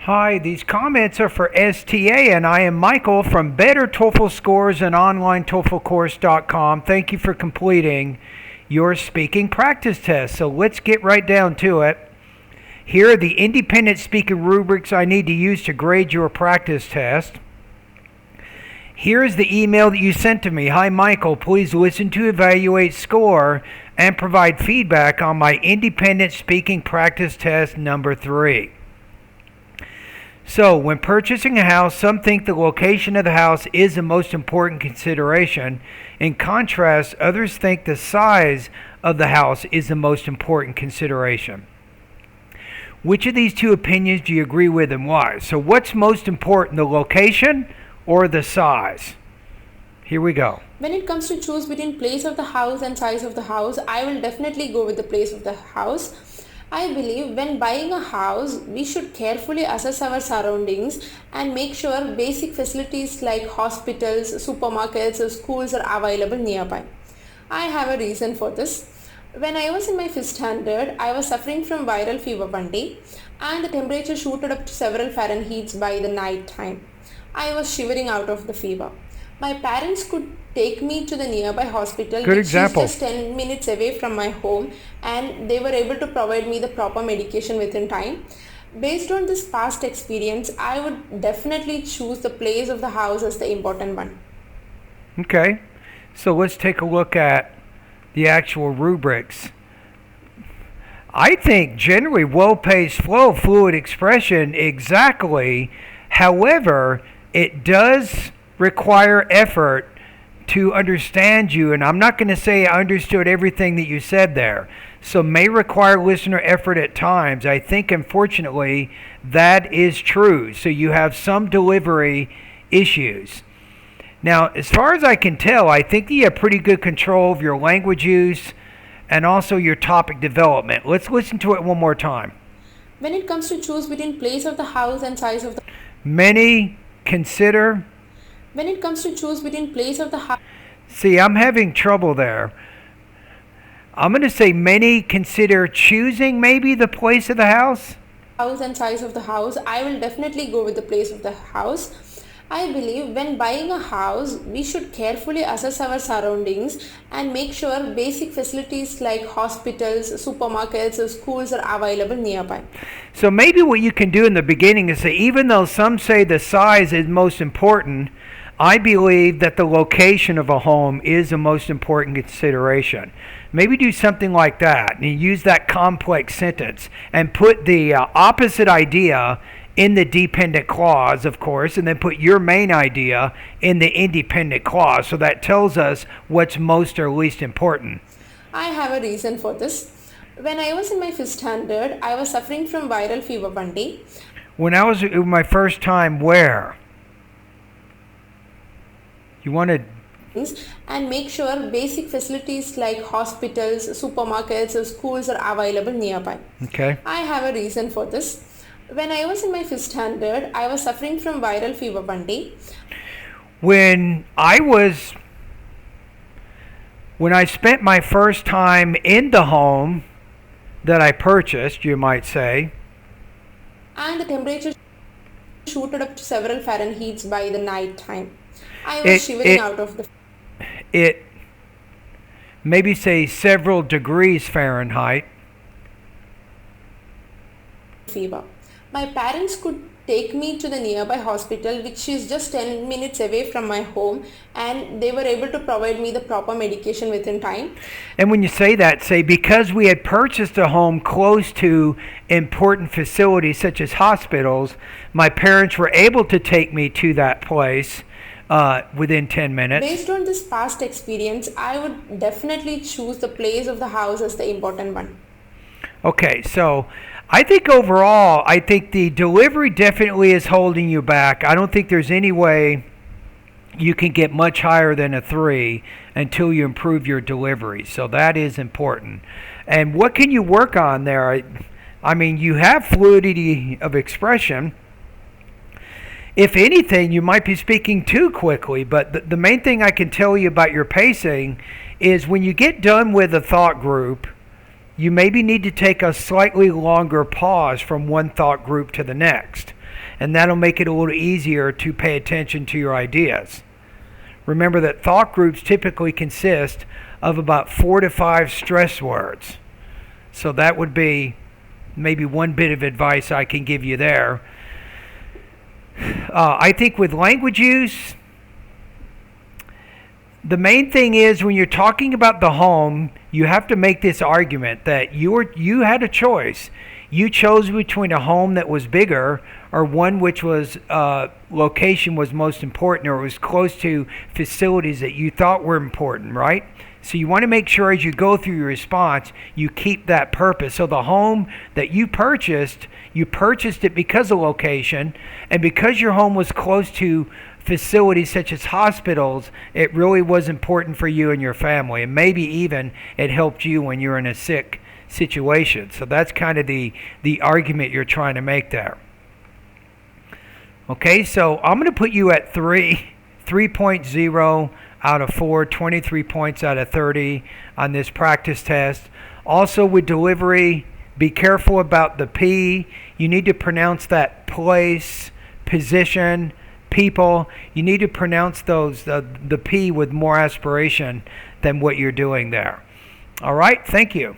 Hi, these comments are for STA, and I am Michael from Better TOEFL Scores and OnlineTOEFLCourse.com. Thank you for completing your speaking practice test. So let's get right down to it. Here are the independent speaking rubrics I need to use to grade your practice test. Here is the email that you sent to me. Hi, Michael. Please listen to evaluate score and provide feedback on my independent speaking practice test number 3. So, when purchasing a house, some think the location of the house is the most important consideration. In contrast, others think the size of the house is the most important consideration. Which of these two opinions do you agree with and why? So, what's most important, the location or the size? Here we go. When it comes to choose between place of the house and size of the house, I will definitely go with the place of the house. I believe when buying a house, we should carefully assess our surroundings and make sure basic facilities like hospitals, supermarkets, or schools are available nearby. I have a reason for this. When I was in my 5th standard, I was suffering from viral fever one day and the temperature shooted up to several Fahrenheits by the night time. I was shivering out of the fever. My parents could take me to the nearby hospital, Good which example. is just 10 minutes away from my home, and they were able to provide me the proper medication within time. Based on this past experience, I would definitely choose the place of the house as the important one. Okay, so let's take a look at the actual rubrics. I think generally well-paced flow, fluid expression, exactly. However, it does require effort to understand you, and I'm not going to say I understood everything that you said there. So may require listener effort at times. I think unfortunately that is true. So you have some delivery issues. Now, as far as I can tell, I think that you have pretty good control of your language use and also your topic development. Let's listen to it one more time. When it comes to choose between place of the house and size of the Many consider. When it comes to choose between place of the house. See, I'm having trouble there. I'm going to say many consider choosing maybe the place of the house. House and size of the house, I will definitely go with the place of the house. I believe when buying a house, we should carefully assess our surroundings and make sure basic facilities like hospitals, supermarkets, or schools are available nearby. So maybe what you can do in the beginning is say, even though some say the size is most important, I believe that the location of a home is the most important consideration. Maybe do something like that and use that complex sentence and put the opposite idea in the dependent clause, of course, and then put your main idea in the independent clause. So that tells us what's most or least important. I have a reason for this. When I was in my 5th standard, I was suffering from viral fever one day. When I was my first time, where? You wanted and make sure basic facilities like hospitals, supermarkets, or schools are available nearby. Okay. I have a reason for this. When I was in my 5th standard, I was suffering from viral fever one day. When I spent my first time in the home that I purchased, you might say, and the temperature shooted up to several Fahrenheits by the night time. I was shivering out of the it maybe say several degrees Fahrenheit. Fever. My parents could take me to the nearby hospital, which is just 10 minutes away from my home, and they were able to provide me the proper medication within time. And when you say that, say because we had purchased a home close to important facilities such as hospitals, my parents were able to take me to that place within 10 minutes. Based on this past experience, I would definitely choose the place of the house as the important one. Okay, so I think overall, I think the delivery definitely is holding you back. I don't think there's any way you can get much higher than a 3 until you improve your delivery. So that is important. And what can you work on there? I mean, you have fluidity of expression. If anything, you might be speaking too quickly, but the main thing I can tell you about your pacing is when you get done with a thought group, you maybe need to take a slightly longer pause from one thought group to the next. and that'll make it a little easier to pay attention to your ideas. Remember that thought groups typically consist of about 4 to 5 stress words. So that would be maybe one bit of advice I can give you there. I think with language use, the main thing is when you're talking about the home, you have to make this argument that you had a choice. You chose between a home that was bigger or one which was location was most important, or it was close to facilities that you thought were important, right? So you want to make sure as you go through your response, you keep that purpose. So the home that you purchased it because of location, and because your home was close to facilities such as hospitals, it really was important for you and your family. And maybe even it helped you when you're in a sick situation. So that's kind of the argument you're trying to make there. Okay, so I'm going to put you at 3.0 out of 4, 23 points out of 30 on this practice test. Also with delivery, be careful about the P. You need to pronounce that place, position, people. You need to pronounce those the P with more aspiration than what you're doing there. All right, thank you.